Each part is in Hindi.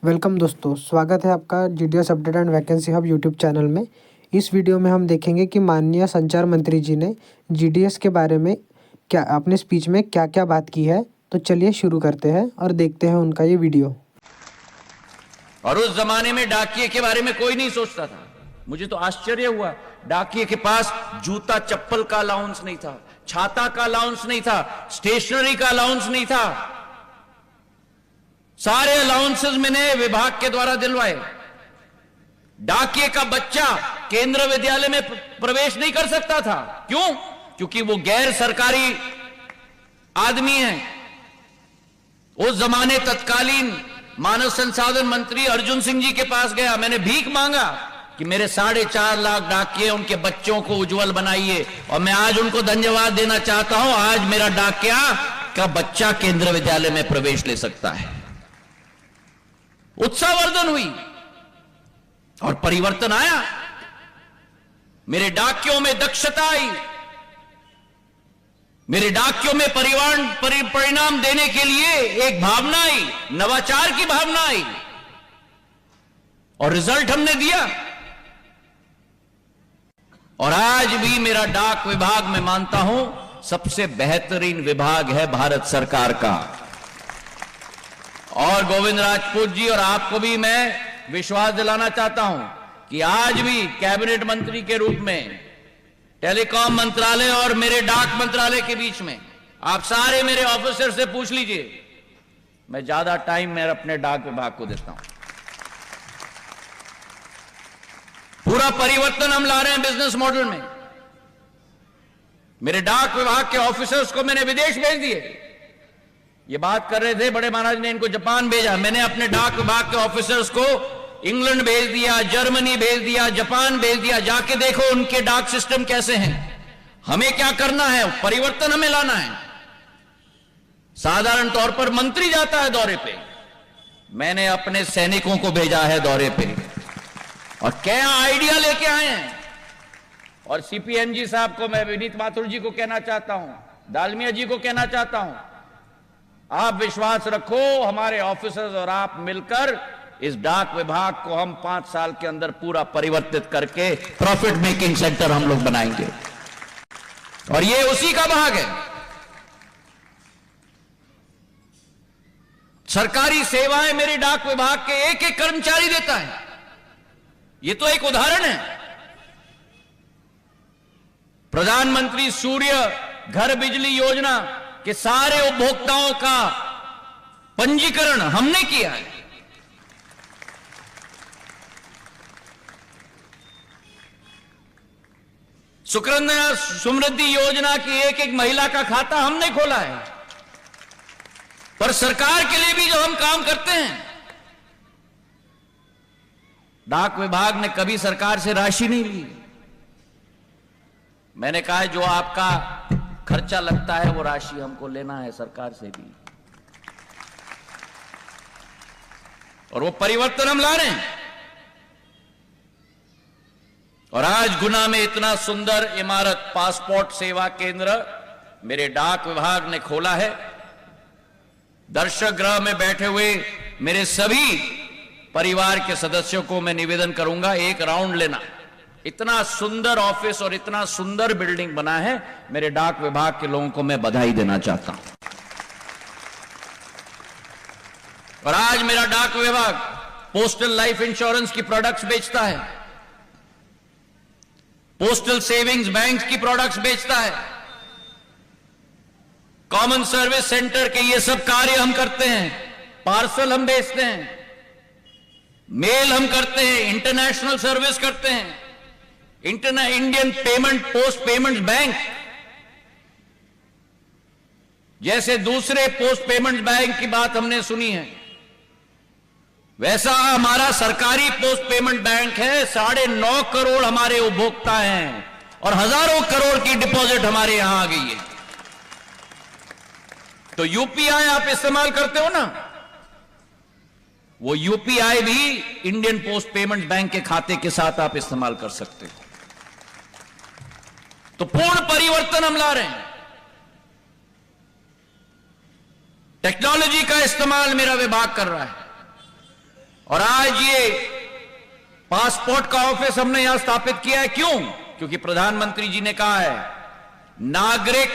वेलकम दोस्तों, स्वागत है आपका GDS update and vacancy hub YouTube channel में। इस वीडियो में हम देखेंगे कि माननीय संचार मंत्री जी ने जीडीएस के बारे में क्या अपने स्पीच में क्या क्या बात की है। तो चलिए शुरू करते हैं और देखते हैं उनका ये वीडियो। और उस जमाने में डाकिये के बारे में कोई नहीं सोचता था। मुझे तो आश्चर्य हुआ, डाकिये के पास जूता चप्पल का अलाउंस नहीं था, छाता का अलाउंस नहीं था, स्टेशनरी का अलाउंस नहीं था। सारे अलाउंसेस मैंने विभाग के द्वारा दिलवाए। डाकिये का बच्चा केंद्र विद्यालय में प्रवेश नहीं कर सकता था। क्यों? क्योंकि वो गैर सरकारी आदमी है। उस जमाने तत्कालीन मानव संसाधन मंत्री अर्जुन सिंह जी के पास गया, मैंने भीख मांगा कि मेरे 4.5 लाख डाकिये उनके बच्चों को उज्जवल बनाइए। और मैं आज उनको धन्यवाद देना चाहता हूं, आज मेरा डाकिया का बच्चा केंद्र विद्यालय में प्रवेश ले सकता है। उत्साहवर्धन हुई और परिवर्तन आया। मेरे डाकियों में दक्षता आई, मेरे डाकियों में परिणाम देने के लिए एक भावना आई, नवाचार की भावना आई और रिजल्ट हमने दिया। और आज भी मेरा डाक विभाग मैं मानता हूं सबसे बेहतरीन विभाग है भारत सरकार का। और गोविंद राजपूत जी और आपको भी मैं विश्वास दिलाना चाहता हूं कि आज भी कैबिनेट मंत्री के रूप में टेलीकॉम मंत्रालय और मेरे डाक मंत्रालय के बीच में आप सारे मेरे ऑफिसर से पूछ लीजिए, मैं ज्यादा टाइम मैं अपने डाक विभाग को देता हूं। पूरा परिवर्तन हम ला रहे हैं बिजनेस मॉडल में। मेरे डाक विभाग के ऑफिसर्स को मैंने विदेश भेज दिए। ये बात कर रहे थे बड़े महाराज ने इनको जापान भेजा, मैंने अपने डाक विभाग के ऑफिसर्स को इंग्लैंड भेज दिया, जर्मनी भेज दिया, जापान भेज दिया। जाके देखो उनके डाक सिस्टम कैसे हैं। हमें क्या करना है, परिवर्तन हमें लाना है। साधारण तौर पर मंत्री जाता है दौरे पे, मैंने अपने सैनिकों को भेजा है दौरे पे और क्या आइडिया लेके आए हैं। और सीपीएम जी साहब को मैं, विनीत माथुर जी को कहना चाहता हूं, दालमिया जी को कहना चाहता हूं, आप विश्वास रखो, हमारे ऑफिसर्स और आप मिलकर इस डाक विभाग को हम 5 साल के अंदर पूरा परिवर्तित करके प्रॉफिट मेकिंग सेंटर हम लोग बनाएंगे। और ये उसी का भाग है। सरकारी सेवाएं मेरे डाक विभाग के एक एक कर्मचारी देता है। ये तो एक उदाहरण है। प्रधानमंत्री सूर्य घर बिजली योजना कि सारे उपभोक्ताओं का पंजीकरण हमने किया है। सुकन्या समृद्धि योजना की एक एक महिला का खाता हमने खोला है। पर सरकार के लिए भी जो हम काम करते हैं, डाक विभाग ने कभी सरकार से राशि नहीं ली। मैंने कहा जो आपका खर्चा लगता है वो राशि हमको लेना है सरकार से भी। और वो परिवर्तन हम ला रहे हैं। और आज गुना में इतना सुंदर इमारत पासपोर्ट सेवा केंद्र मेरे डाक विभाग ने खोला है। दर्शक गृह में बैठे हुए मेरे सभी परिवार के सदस्यों को मैं निवेदन करूंगा, एक राउंड लेना। इतना सुंदर ऑफिस और इतना सुंदर बिल्डिंग बना है, मेरे डाक विभाग के लोगों को मैं बधाई देना चाहता हूं। और आज मेरा डाक विभाग पोस्टल लाइफ इंश्योरेंस की प्रोडक्ट्स बेचता है, पोस्टल सेविंग्स बैंक की प्रोडक्ट्स बेचता है, कॉमन सर्विस सेंटर के ये सब कार्य हम करते हैं। पार्सल हम बेचते हैं, मेल हम करते हैं, इंटरनेशनल सर्विस करते हैं, Indian payment post payments bank जैसे दूसरे पोस्ट पेमेंट्स बैंक की बात हमने सुनी है, वैसा हमारा सरकारी पोस्ट पेमेंट बैंक है। 9.5 करोड़ हमारे उपभोक्ता हैं और हजारों करोड़ की डिपॉजिट हमारे यहां आ गई है। तो यूपीआई आप इस्तेमाल करते हो ना, वो यूपीआई भी इंडियन पोस्ट पेमेंट बैंक के खाते के साथ आप इस्तेमाल कर सकते हो। तो पूर्ण परिवर्तन हम ला रहे हैं। टेक्नोलॉजी का इस्तेमाल मेरा विभाग कर रहा है। और आज ये पासपोर्ट का ऑफिस हमने यहां स्थापित किया है। क्यों? क्योंकि प्रधानमंत्री जी ने कहा है, नागरिक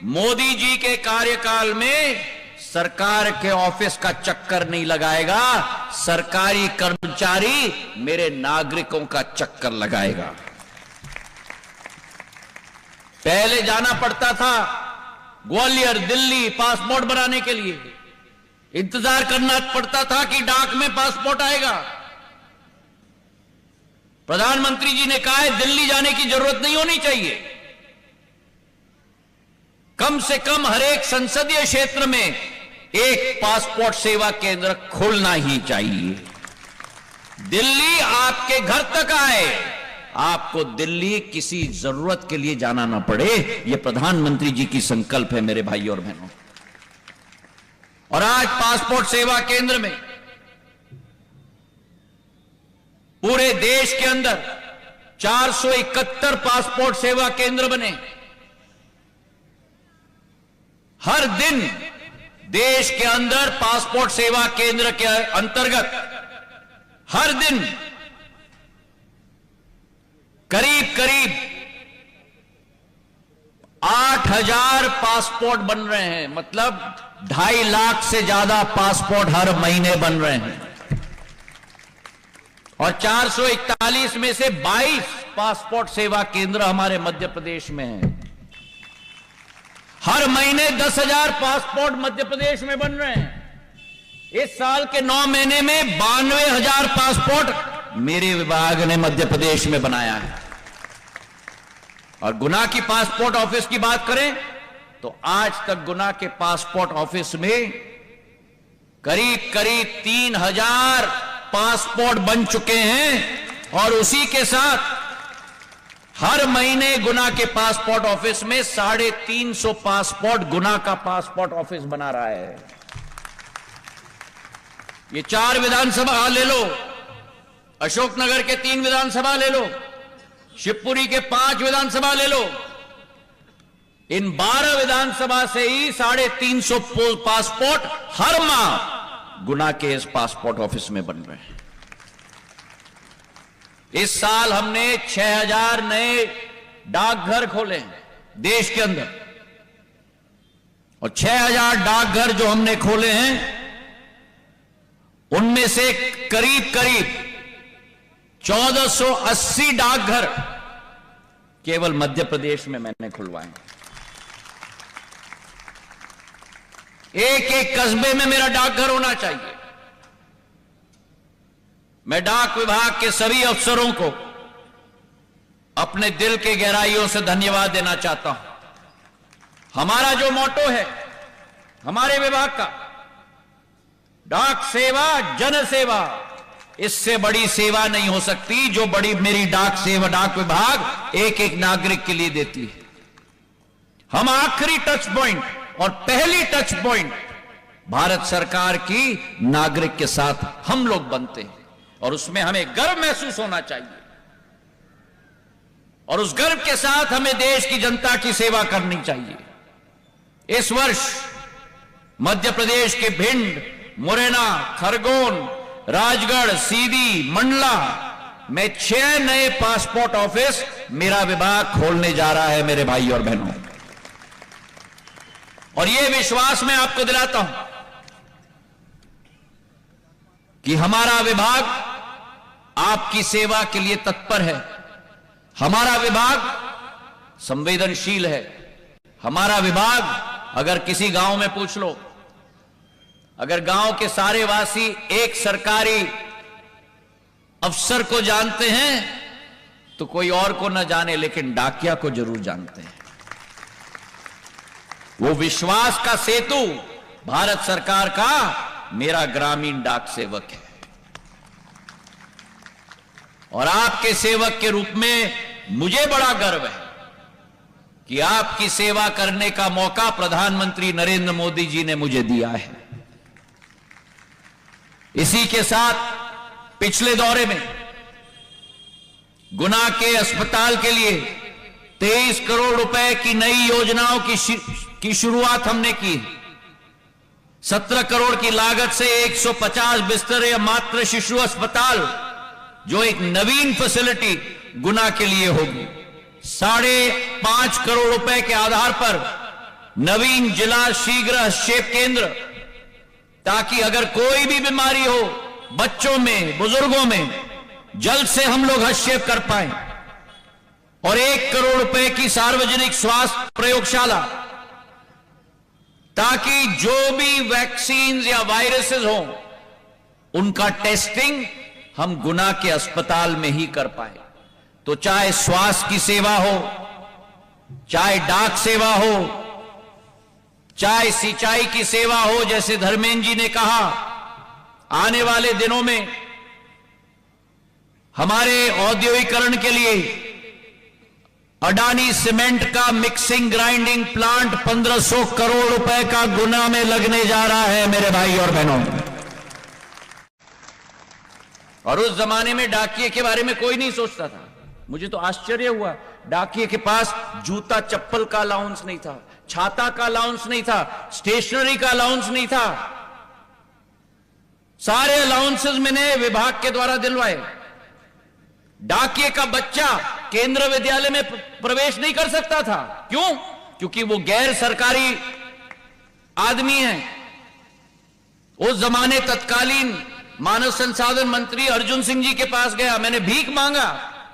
मोदी जी के कार्यकाल में सरकार के ऑफिस का चक्कर नहीं लगाएगा, सरकारी कर्मचारी मेरे नागरिकों का चक्कर लगाएगा। पहले जाना पड़ता था ग्वालियर, दिल्ली पासपोर्ट बनाने के लिए, इंतजार करना पड़ता था कि डाक में पासपोर्ट आएगा। प्रधानमंत्री जी ने कहा है, दिल्ली जाने की जरूरत नहीं होनी चाहिए। कम से कम हर एक संसदीय क्षेत्र में एक पासपोर्ट सेवा केंद्र खोलना ही चाहिए। दिल्ली आपके घर तक आए, आपको दिल्ली किसी जरूरत के लिए जाना ना पड़े। यह प्रधानमंत्री जी की संकल्प है मेरे भाई और बहनों। और आज पासपोर्ट सेवा केंद्र में पूरे देश के अंदर 471 पासपोर्ट सेवा केंद्र बने। हर दिन देश के अंदर पासपोर्ट सेवा केंद्र के अंतर्गत हर दिन करीब करीब 8,000 पासपोर्ट बन रहे हैं। मतलब 2.5 लाख से ज्यादा पासपोर्ट हर महीने बन रहे हैं। और 441 में से 22 पासपोर्ट सेवा केंद्र हमारे मध्य प्रदेश में हैं। हर महीने 10,000 पासपोर्ट मध्य प्रदेश में बन रहे हैं। इस साल के 9 महीने में 92,000 पासपोर्ट मेरे विभाग ने मध्य प्रदेश में बनाया है। और गुना की पासपोर्ट ऑफिस की बात करें तो आज तक गुना के पासपोर्ट ऑफिस में करीब करीब 3,000 पासपोर्ट बन चुके हैं। और उसी के साथ हर महीने गुना के पासपोर्ट ऑफिस में 350 पासपोर्ट गुना का पासपोर्ट ऑफिस बना रहा है। ये 4 विधानसभा ले लो, अशोकनगर के 3 विधानसभा ले लो, शिवपुरी के 5 विधानसभा ले लो। इन 12 विधानसभा से ही 350 पासपोर्ट हर माह गुना के इस पासपोर्ट ऑफिस में बन रहे हैं। इस साल हमने 6,000 नए डाकघर खोले हैं देश के अंदर। और 6,000 डाकघर जो हमने खोले हैं उनमें से करीब करीब 1480 डाकघर केवल मध्य प्रदेश में मैंने खुलवाए। एक एक कस्बे में मेरा डाकघर होना चाहिए। मैं डाक विभाग के सभी अफसरों को अपने दिल के गहराइयों से धन्यवाद देना चाहता हूं। हमारा जो मोटो है हमारे विभाग का, डाक सेवा जन सेवा, इससे बड़ी सेवा नहीं हो सकती जो बड़ी मेरी डाक सेवा डाक विभाग एक एक नागरिक के लिए देती है। हम आखिरी टच पॉइंट और पहली टच पॉइंट भारत सरकार की नागरिक के साथ हम लोग बनते हैं। और उसमें हमें गर्व महसूस होना चाहिए। और उस गर्व के साथ हमें देश की जनता की सेवा करनी चाहिए। इस वर्ष मध्य प्रदेश के भिंड, मुरैना, खरगोन, राजगढ़, सीधी, मंडला में 6 नए पासपोर्ट ऑफिस मेरा विभाग खोलने जा रहा है मेरे भाई और बहनों। और यह विश्वास मैं आपको दिलाता हूं कि हमारा विभाग आपकी सेवा के लिए तत्पर है। हमारा विभाग संवेदनशील है। हमारा विभाग, अगर किसी गांव में पूछ लो, अगर गांव के सारे वासी एक सरकारी अफसर को जानते हैं तो कोई और को न जाने, लेकिन डाकिया को जरूर जानते हैं। वो विश्वास का सेतु भारत सरकार का मेरा ग्रामीण डाक सेवक है। और आपके सेवक के रूप में मुझे बड़ा गर्व है कि आपकी सेवा करने का मौका प्रधानमंत्री नरेंद्र मोदी जी ने मुझे दिया है। इसी के साथ पिछले दौरे में गुना के अस्पताल के लिए 23 करोड़ रुपए की नई योजनाओं की शुरुआत हमने की। 17 करोड़ की लागत से 150 बिस्तर या मात्र शिशु अस्पताल, जो एक नवीन फैसिलिटी गुना के लिए होगी। 5.5 करोड़ रुपए के आधार पर नवीन जिला शीघ्र हस्तक्षेप केंद्र, ताकि अगर कोई भी बीमारी हो बच्चों में, बुजुर्गों में, जल्द से हम लोग हस्तक्षेप कर पाए। और 1 करोड़ रुपए की सार्वजनिक स्वास्थ्य प्रयोगशाला, ताकि जो भी वैक्सीन या वायरसेस हो उनका टेस्टिंग हम गुना के अस्पताल में ही कर पाए। तो चाहे स्वास्थ्य की सेवा हो, चाहे डाक सेवा हो, चाहे सिंचाई की सेवा हो, जैसे धर्मेंद्र जी ने कहा, आने वाले दिनों में हमारे औद्योगिकरण के लिए अडानी सीमेंट का मिक्सिंग ग्राइंडिंग प्लांट 1500 करोड़ रुपए का गुना में लगने जा रहा है मेरे भाई और बहनों। और उस जमाने में डाकिये के बारे में कोई नहीं सोचता था। मुझे तो आश्चर्य हुआ, डाकिये के पास जूता चप्पल का अलाउंस नहीं था, छाता का अलाउंस नहीं था, स्टेशनरी का अलाउंस नहीं था। सारे अलाउंसेस मैंने विभाग के द्वारा दिलवाए। डाकिये का बच्चा केंद्र विद्यालय में प्रवेश नहीं कर सकता था। क्यों? क्योंकि वो गैर सरकारी आदमी है। उस जमाने तत्कालीन मानव संसाधन मंत्री अर्जुन सिंह जी के पास गया, मैंने भीख मांगा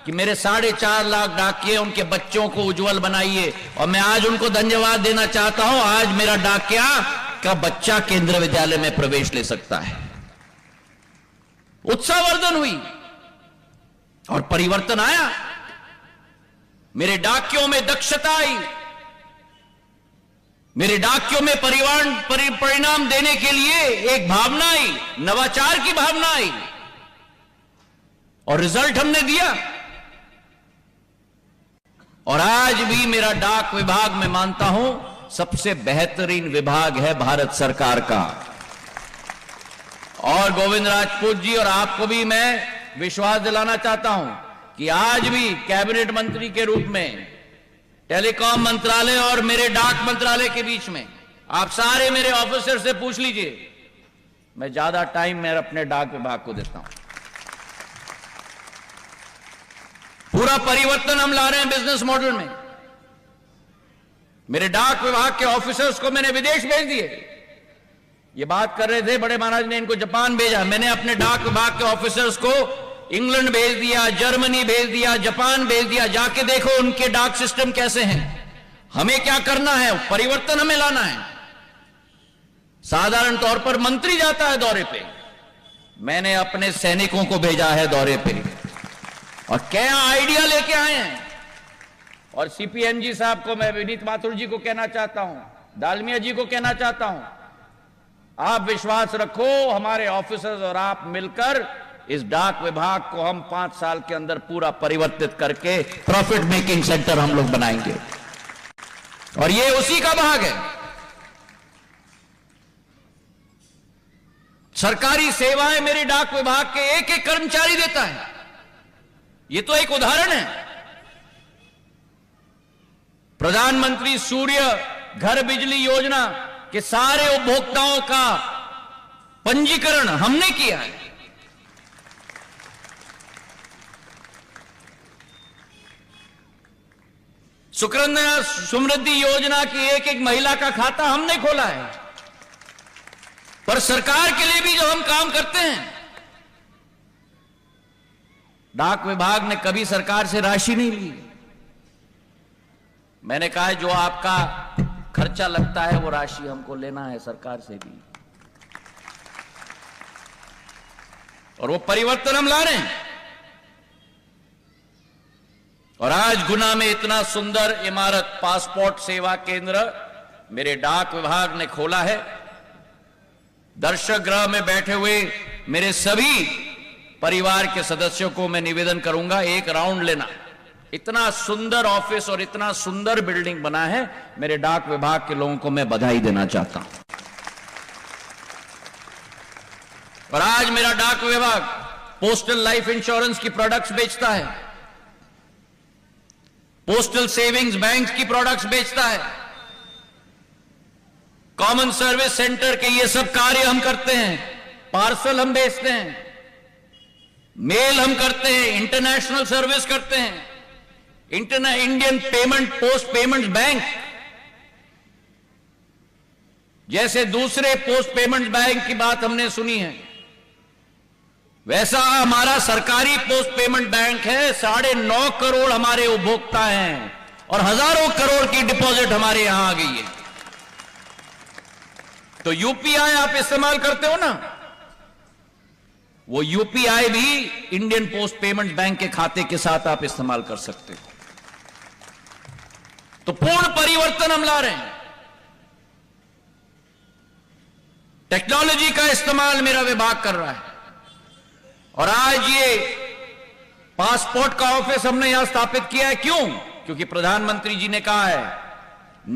कि मेरे 4.5 लाख डाकिये, उनके बच्चों को उज्जवल बनाइए। और मैं आज उनको धन्यवाद देना चाहता हूं, आज मेरा डाकिया का बच्चा केंद्र विद्यालय में प्रवेश ले सकता है। उत्साहवर्धन हुई और परिवर्तन आया। मेरे डाकियों में दक्षता आई, मेरे डाकियों में परिणाम देने के लिए एक भावना आई, नवाचार की भावना आई, और रिजल्ट हमने दिया। और आज भी मेरा डाक विभाग, मैं मानता हूं, सबसे बेहतरीन विभाग है भारत सरकार का। और गोविंद राजपूत जी और आपको भी मैं विश्वास दिलाना चाहता हूं कि आज भी कैबिनेट मंत्री के रूप में टेलीकॉम मंत्रालय और मेरे डाक मंत्रालय के बीच में आप सारे मेरे ऑफिसर से पूछ लीजिए, मैं ज्यादा टाइम मैं अपने डाक विभाग को देता हूं। पूरा परिवर्तन हम ला रहे हैं बिजनेस मॉडल में। मेरे डाक विभाग के ऑफिसर्स को मैंने विदेश भेज दिए। ये बात कर रहे थे, बड़े महाराज ने इनको जापान भेजा, मैंने अपने डाक विभाग के ऑफिसर्स को इंग्लैंड भेज दिया, जर्मनी भेज दिया, जापान भेज दिया। जाके देखो उनके डाक सिस्टम कैसे हैं। हमें क्या करना है? परिवर्तन हमें लाना है। साधारण तौर पर मंत्री जाता है दौरे पे, मैंने अपने सैनिकों को भेजा है दौरे पे, और क्या आइडिया लेके आए हैं। और सीपीएम जी साहब को, मैं विनीत माथुर जी को कहना चाहता हूं, दालमिया जी को कहना चाहता हूं, आप विश्वास रखो, हमारे ऑफिसर्स और आप मिलकर इस डाक विभाग को हम 5 साल के अंदर पूरा परिवर्तित करके प्रॉफिट मेकिंग सेंटर हम लोग बनाएंगे। और ये उसी का भाग है। सरकारी सेवाएं मेरे डाक विभाग के एक एक कर्मचारी देता है। ये तो एक उदाहरण है। प्रधानमंत्री सूर्य घर बिजली योजना के सारे उपभोक्ताओं का पंजीकरण हमने किया है। सुकन्या समृद्धि योजना की एक एक महिला का खाता हमने खोला है। पर सरकार के लिए भी जो हम काम करते हैं, डाक विभाग ने कभी सरकार से राशि नहीं ली। मैंने कहा है जो आपका खर्चा लगता है वो राशि हमको लेना है सरकार से भी, और वो परिवर्तन हम ला रहे हैं। और आज गुना में इतना सुंदर इमारत पासपोर्ट सेवा केंद्र मेरे डाक विभाग ने खोला है। दर्शक गृह में बैठे हुए मेरे सभी परिवार के सदस्यों को मैं निवेदन करूंगा, एक राउंड लेना। इतना सुंदर ऑफिस और इतना सुंदर बिल्डिंग बना है, मेरे डाक विभाग के लोगों को मैं बधाई देना चाहता हूं। और आज मेरा डाक विभाग पोस्टल लाइफ इंश्योरेंस की प्रोडक्ट्स बेचता है, पोस्टल सेविंग्स बैंक की प्रोडक्ट्स बेचता है, कॉमन सर्विस सेंटर के ये सब कार्य हम करते हैं, पार्सल हम भेजते हैं, मेल हम करते हैं, इंटरनेशनल सर्विस करते हैं, Indian payment post payment bank जैसे दूसरे पोस्ट पेमेंट बैंक की बात हमने सुनी है, वैसा हमारा सरकारी पोस्ट पेमेंट बैंक है। 9.5 करोड़ हमारे उपभोक्ता हैं और हजारों करोड़ की डिपॉजिट हमारे यहां आ गई है। तो यूपीआई आप इस्तेमाल करते हो ना, वो यूपीआई भी इंडियन पोस्ट पेमेंट बैंक के खाते के साथ आप इस्तेमाल कर सकते हो। तो पूर्ण परिवर्तन हम ला रहे हैं। टेक्नोलॉजी का इस्तेमाल मेरा विभाग कर रहा है और आज ये पासपोर्ट का ऑफिस हमने यहां स्थापित किया है। क्यों? क्योंकि प्रधानमंत्री जी ने कहा है,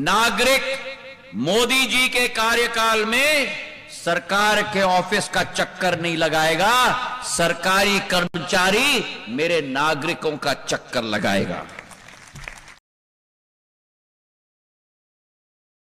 नागरिक मोदी जी के कार्यकाल में सरकार के ऑफिस का चक्कर नहीं लगाएगा, सरकारी कर्मचारी मेरे नागरिकों का चक्कर लगाएगा।